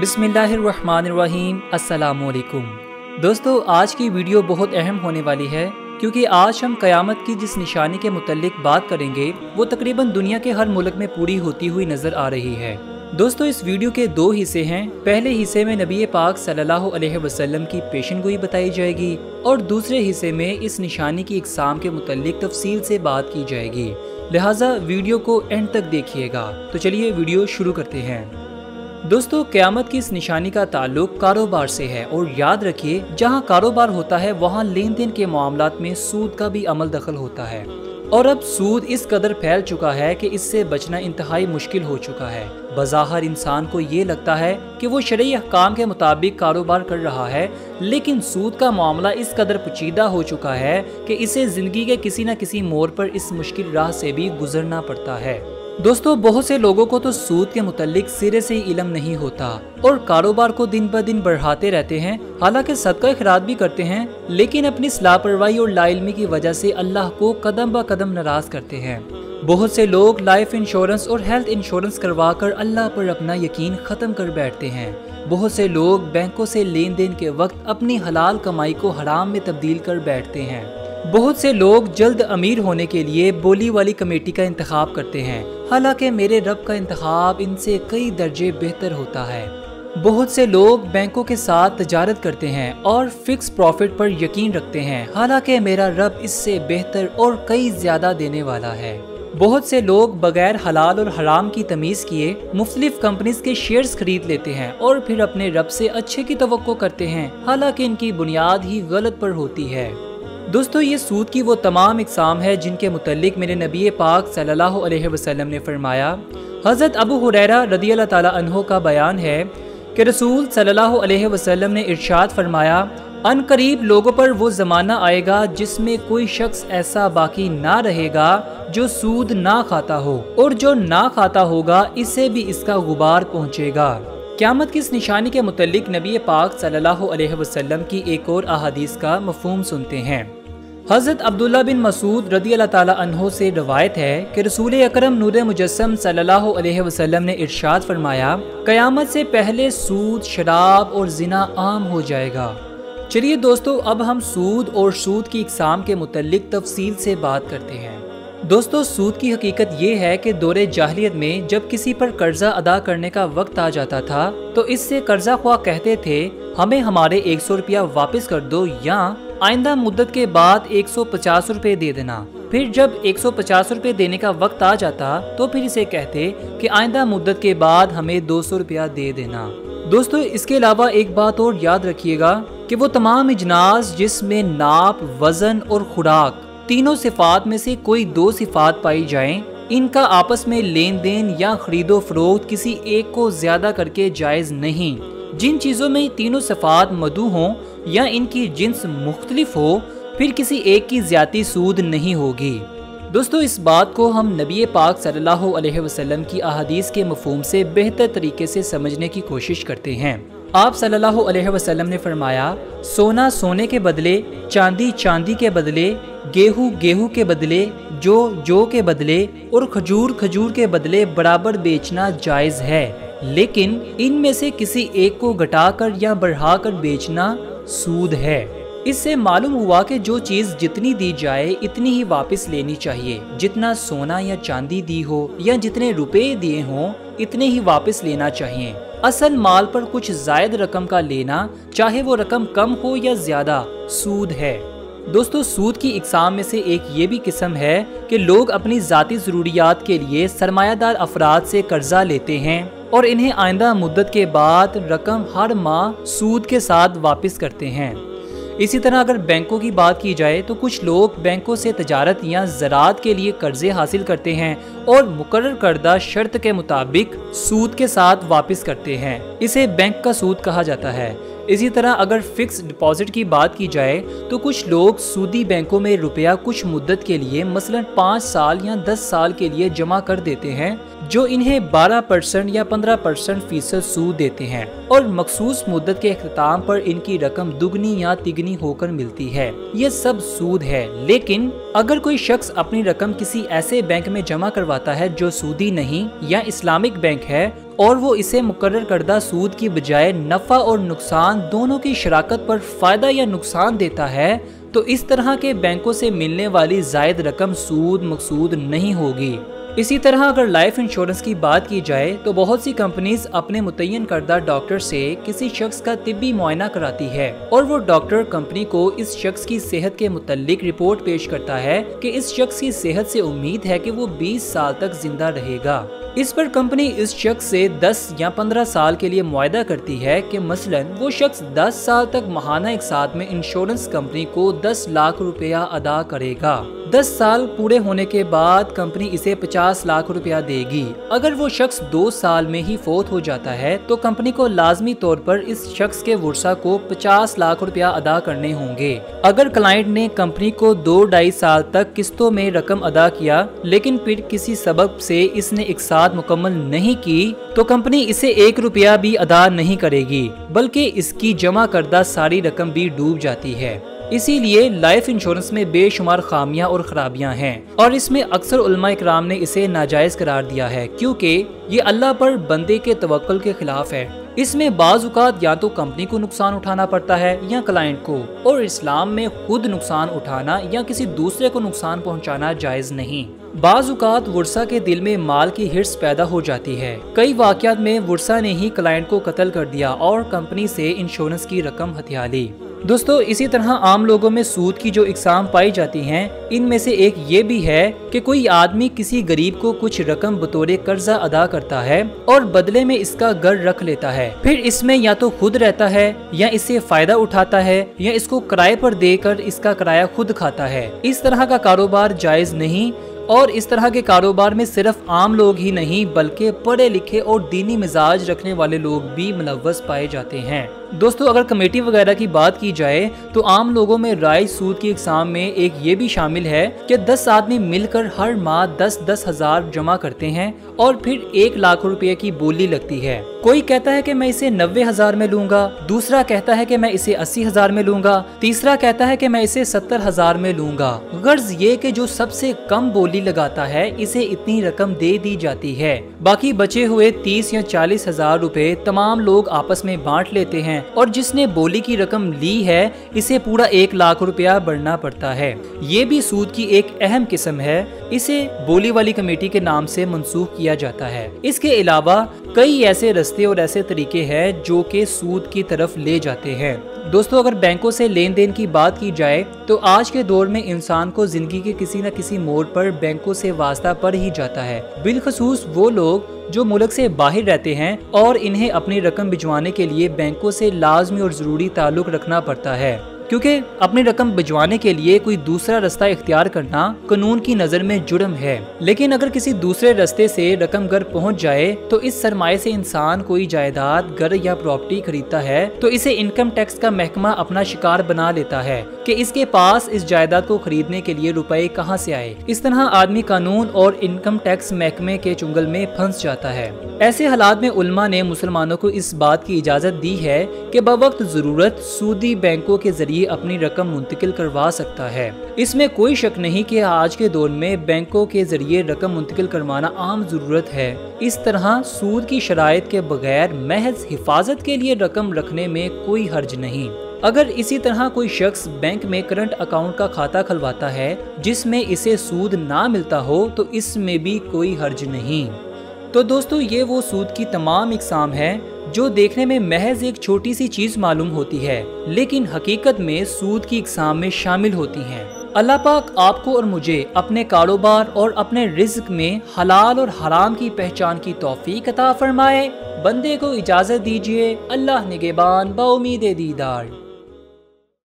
बिस्मिल्लाहिर्रहमानिर्रहीम। अस्सलामुअलैकुम दोस्तों, आज की वीडियो बहुत अहम होने वाली है क्योंकि आज हम क़यामत की जिस निशानी के मुतल्लिक बात करेंगे वो तकरीबन दुनिया के हर मुल्क में पूरी होती हुई नज़र आ रही है। दोस्तों, इस वीडियो के दो हिस्से हैं। पहले हिस्से में नबी पाक सल्लल्लाहु अलैहि वसल्लम की पेशनगोई बताई जाएगी और दूसरे हिस्से में इस निशानी की इक़साम के मुतल्लिक तफसील से बात की जाएगी, लिहाजा वीडियो को एंड तक देखिएगा। तो चलिए वीडियो शुरू करते हैं। दोस्तों, क़यामत की इस निशानी का ताल्लुक कारोबार से है और याद रखिए, जहां कारोबार होता है वहां लेन देन के मामलात में सूद का भी अमल दखल होता है और अब सूद इस कदर फैल चुका है कि इससे बचना इंतहाई मुश्किल हो चुका है। बज़ाहिर इंसान को ये लगता है कि वो शरई अहकाम के मुताबिक कारोबार कर रहा है, लेकिन सूद का मामला इस कदर पेचीदा हो चुका है कि इसे ज़िंदगी के किसी न किसी मोड़ पर इस मुश्किल राह से भी गुजरना पड़ता है। दोस्तों, बहुत से लोगों को तो सूद के मुतल्लिक सिरे से ही इल्म नहीं होता और कारोबार को दिन ब दिन बढ़ाते रहते हैं। हालांकि सदका खैरात भी करते हैं, लेकिन अपनी लापरवाही और लाइल्मी की वजह से अल्लाह को कदम ब कदम नाराज करते हैं। बहुत से लोग लाइफ इंश्योरेंस और हेल्थ इंश्योरेंस करवा कर अल्लाह पर अपना यकीन ख़त्म कर बैठते हैं। बहुत से लोग बैंकों से लेन देन के वक्त अपनी हलाल कमाई को हराम में तब्दील कर बैठते हैं। बहुत से लोग जल्द अमीर होने के लिए बोली वाली कमेटी का इंतखाब करते हैं, हालांकि मेरे रब का इंतखाब इनसे कई दर्जे बेहतर होता है। बहुत से लोग बैंकों के साथ तजारत करते हैं और फिक्स प्रॉफिट पर यकीन रखते हैं, हालांकि मेरा रब इससे बेहतर और कई ज्यादा देने वाला है। बहुत से लोग बगैर हलाल और हराम की तमीज़ किए मुख्तलिफ कंपनीज के शेयर्स खरीद लेते हैं और फिर अपने रब से अच्छे की तवक्को करते हैं, हालांकि इनकी बुनियाद ही गलत पर होती है। दोस्तों, ये सूद की वो तमाम इक़साम है जिनके मुतल्लिक मेरे नबी पाक सल्लल्लाहु अलैहि वसल्लम ने फरमाया। हज़रत अबू हुरैरा रदियल्लाहु ताला अन्हु का बयान है कि रसूल सल्लल्लाहु अलैहि वसल्लम ने इरशाद फरमाया, अनकरीब लोगों पर वो ज़माना आएगा जिसमें कोई शख्स ऐसा बाकी ना रहेगा जो सूद ना खाता हो, और जो ना खाता होगा इसे भी इसका गुबार पहुँचेगा। क़यामत की इस निशानी के मुतल्लिक नबी पाक सल्लल्लाहु अलैहि वसल्लम की एक और अहादीस का मफ़हूम सुनते हैं। हज़रत अब्दुल्ला बिन मसूद रदियल्लाहु ताला अन्हु से रवायत है कि रसूल अकरम नूर मुजस्सम सल्लल्लाहु अलैहि वसल्लम ने इरशाद फरमाया, क़यामत से पहले सूद, शराब और ज़िना आम हो जाएगा। चलिए दोस्तों, अब हम सूद और सूद की इक़साम के मुतल्लिक तफसील से बात करते हैं। दोस्तों, सूद की हकीकत ये है कि दौरे जाहिलियत में जब किसी पर कर्जा अदा करने का वक्त आ जाता था तो इससे कर्जा ख्वाह कहते थे, हमें हमारे 100 रुपया वापस कर दो या आइंदा मुद्दत के बाद 150 रुपये दे देना। फिर जब 150 रुपये देने का वक्त आ जाता तो फिर इसे कहते कि आइंदा मुद्दत के बाद हमें 200 रुपया दे देना। दोस्तों, इसके अलावा एक बात और याद रखिएगा कि वो तमाम इजनास जिसमें नाप, वजन और खुराक तीनों सिफात में से कोई दो सिफात पाई जाएं, इनका आपस में लेन देन या खरीदो फरोख्त किसी एक को ज्यादा करके जायज नहीं। जिन चीज़ों में तीनों सिफात मदू हों या इनकी जिन्स मुख्तलिफ हो, फिर किसी एक की ज्यादा सूद नहीं होगी। दोस्तों, इस बात को हम नबी पाक सल्लल्लाहु अलैहि वसल्लम की अहादीस के मफ़हूम से बेहतर तरीके से समझने की कोशिश करते हैं। आप सल्लल्लाहु अलैहि वसल्लम ने फरमाया, सोना सोने के बदले, चांदी चांदी के बदले, गेहूं गेहूं के बदले, जौ के बदले और खजूर खजूर के बदले बराबर बेचना जायज़ है, लेकिन इनमें से किसी एक को घटाकर या बढ़ाकर बेचना सूद है। इससे मालूम हुआ कि जो चीज़ जितनी दी जाए इतनी ही वापस लेनी चाहिए। जितना सोना या चांदी दी हो या जितने रुपए दिए हों इतने ही वापस लेना चाहिए। असल माल पर कुछ जायद रकम का लेना, चाहे वो रकम कम हो या ज्यादा, सूद है। दोस्तों, सूद की इक़साम में से एक ये भी किस्म है कि लोग अपनी ज़ाती ज़रूरियात के लिए सरमायादार अफराद से कर्जा लेते हैं और इन्हें आइंदा मुद्दत के बाद रकम हर माह सूद के साथ वापस करते हैं। इसी तरह अगर बैंकों की बात की जाए तो कुछ लोग बैंकों से तजारत या ज़राअत के लिए कर्जे हासिल करते हैं और मुकर्रर करदा शर्त के मुताबिक सूद के साथ वापस करते हैं। इसे बैंक का सूद कहा जाता है। इसी तरह अगर फिक्स डिपॉजिट की बात की जाए तो कुछ लोग सूदी बैंकों में रुपया कुछ मुद्दत के लिए मसलन 5 साल या 10 साल के लिए जमा कर देते हैं, जो इन्हें 12% या 15% फीसद सूद देते हैं और मखसूस मुद्दत के अख्ताम पर इनकी रकम दुगनी या तिगनी होकर मिलती है। ये सब सूद है। लेकिन अगर कोई शख्स अपनी रकम किसी ऐसे बैंक में जमा करवाता है जो सूदी नहीं या इस्लामिक बैंक है اور وہ اسے مقرر کردہ سود کی بجائے نفع اور نقصان دونوں کی شراکت پر فائدہ یا نقصان دیتا ہے تو اس طرح کے بینکوں سے ملنے والی زائد رقم سود مقصود نہیں ہوگی۔ اسی طرح اگر لائف انشورنس کی بات کی جائے تو بہت سی کمپنیز اپنے متعین کردہ ڈاکٹر سے کسی شخص کا طبی معائنہ کراتی ہے اور وہ ڈاکٹر کمپنی کو اس شخص کی صحت کے متعلق رپورٹ پیش کرتا ہے کہ اس شخص کی صحت سے امید ہے کہ وہ 20 سال تک زندہ رہے گا۔ اس پر کمپنی اس شخص سے 10 یا 15 سال کے لیے معاہدہ کرتی ہے کہ مثلاً وہ شخص 10 سال تک ماہانہ اقساط میں انشورنس کمپنی کو 10 لاکھ روپیہ ادا کرے گا۔ 10 سال پورے ہونے کے بعد کمپنی اسے 50 لاکھ روپیہ دے گی۔ اگر وہ شخص 2 سال میں ہی فوت ہو جاتا ہے تو کمپنی کو لازمی طور پر اس شخص کے ورثہ کو 50 لاکھ روپیہ ادا کرنے ہوں گے۔ اگر کلائنٹ نے کمپنی کو 2-2.5 سال تک قسطوں میں رقم ادا کیا لیکن پھر کسی سبب سے اس نے اقساط مکمل نہیں کی تو کمپنی اسے 1 روپیہ بھی ادا نہیں کرے گی بلکہ اس کی جمع کردہ ساری رقم بھی ڈوب جاتی ہے۔ اسی لیے لائف انشورنس میں بے شمار خامیاں اور خرابیاں ہیں اور اس میں اکثر علماء اکرام نے اسے ناجائز قرار دیا ہے کیونکہ یہ اللہ پر بندے کے توکل کے خلاف ہے۔ اس میں بعض اوقات یا تو کمپنی کو نقصان اٹھانا پڑتا ہے یا کلائنٹ کو، اور اسلام میں خود نقصان اٹھانا یا کسی دوسرے کو نقصان پہنچانا جائز نہیں۔ بعض اوقات ورثہ کے دل میں مال کی ہرس پیدا ہو جاتی ہے۔ کئی واقعات میں ورثہ نے ہی کلائنٹ کو قتل کر دیا اور کمپنی سے انشورنس کی رقم ہتھیا لی۔ دوستو اسی طرح عام لوگوں میں سود کی جو اقسام پائی جاتی ہیں ان میں سے ایک یہ بھی ہے کہ کوئی آدمی کسی غریب کو کچھ رقم بطور قرضہ ادا کرتا ہے اور بدلے میں اس کا گھر رکھ لیتا ہے، پھر اس میں یا تو خود رہتا ہے یا اس سے فائدہ اٹھاتا ہے یا اس کو کرائے پر دے کر اس کا کرایہ خود کھاتا ہے۔ اس طرح کا کاروبار جائز نہیں، اور اس طرح کے کاروبار میں صرف عام لوگ ہی نہیں بلکہ پڑھے لکھے اور دینی مزاج رکھنے والے لوگ بھی ملوث پائے جاتے ہیں۔ دوستو اگر کمیٹی وغیرہ کی بات کی جائے تو عام لوگوں میں رائج سود کی اقسام میں ایک یہ بھی شامل ہے کہ 10 آدمی مل کر ہر ماہ 10-10 ہزار جمع کرتے ہیں اور پھر 1 لاکھ روپے کی بولی لگتی ہے۔ کوئی کہتا ہے کہ میں اسے 90 ہزار میں لوں گا، دوسرا کہتا ہے کہ میں اسے 80 ہزار میں لوں گا، تیسرا کہتا ہے کہ میں اسے 70 ہزار میں لوں گا۔ غرض یہ کہ جو سب سے کم بولی لگاتا ہے اسے اتنی رقم دے دی جاتی ہے، باقی بچے ہوئے 30 یا 40 ہزار روپے تمام لوگ آپس میں بانٹ لیتے ہیں اور جس نے بولی کی رقم لی ہے اسے پورا 1 لاکھ روپیہ بھرنا پڑتا ہے۔ یہ بھی سود کی ایک اہم قسم ہے، اسے بولی والی کمیٹی کے نام سے منسوخ کیا جاتا ہے۔ اس کے علاوہ کئی ایسے رستے اور ایسے طریقے ہیں جو کہ سود کی طرف لے جاتے ہیں۔ دوستو اگر بینکوں سے لین دین کی بات کی جائے تو آج کے دور میں انسان کو زندگی کے کسی نہ کسی موڑ پر بینکوں سے واسطہ پڑ ہی جاتا ہے، بالخصوص وہ لوگ جو ملک سے باہر رہتے ہیں اور انہیں اپنی رقم بھجوانے کے لیے بینکوں سے لازمی اور ضروری تعلق رکھنا پڑتا ہے، کیونکہ اپنی رقم بھجوانے کے لیے کوئی دوسرا رستہ اختیار کرنا قانون کی نظر میں جرم ہے۔ لیکن اگر کسی دوسرے رستے سے رقم گھر پہنچ جائے تو اس سرمایہ سے انسان کوئی جائیداد گھر یا پراپرٹی خریدتا ہے تو اسے انکم ٹیکس کا محکمہ اپنا شکار بنا لیتا ہے کہ اس کے پاس اس جائیداد کو خریدنے کے لیے روپے کہاں سے آئے۔ اس طرح آدمی قانون اور انکم ٹیکس محکمے کے چنگل میں پھنس جاتا ہے۔ ایسے حالات میں علماء نے مسلمانوں کو اس بات کی اجازت دی ہے کہ بوقت ضرورت سودی بینکوں کے ذریعے اپنی رقم منتقل کروا سکتا ہے۔ اس میں کوئی شک نہیں کہ آج کے دور میں بینکوں کے ذریعے رقم منتقل کروانا عام ضرورت ہے۔ اس طرح سود کی شرائط کے بغیر محض حفاظت کے لیے رقم رکھنے میں کوئی حرج نہیں۔ اگر اسی طرح کوئی شخص بینک میں کرنٹ اکاؤنٹ کا کھاتہ کھلواتا ہے جس میں اسے سود نہ ملتا ہو تو اس میں بھی کوئی حرج نہیں۔ تو دوستو یہ وہ سود کی تمام اقسام ہیں جو دیکھنے میں محض ایک چھوٹی سی چیز معلوم ہوتی ہے لیکن حقیقت میں سود کی اقسام میں شامل ہوتی ہیں۔ اللہ پاک آپ کو اور مجھے اپنے کاروبار اور اپنے رزق میں حلال اور حرام کی پہچان کی توفیق عطا فرمائے۔ بندے کو اجازت دیجیے، اللہ نگہبان، با امید دیدار۔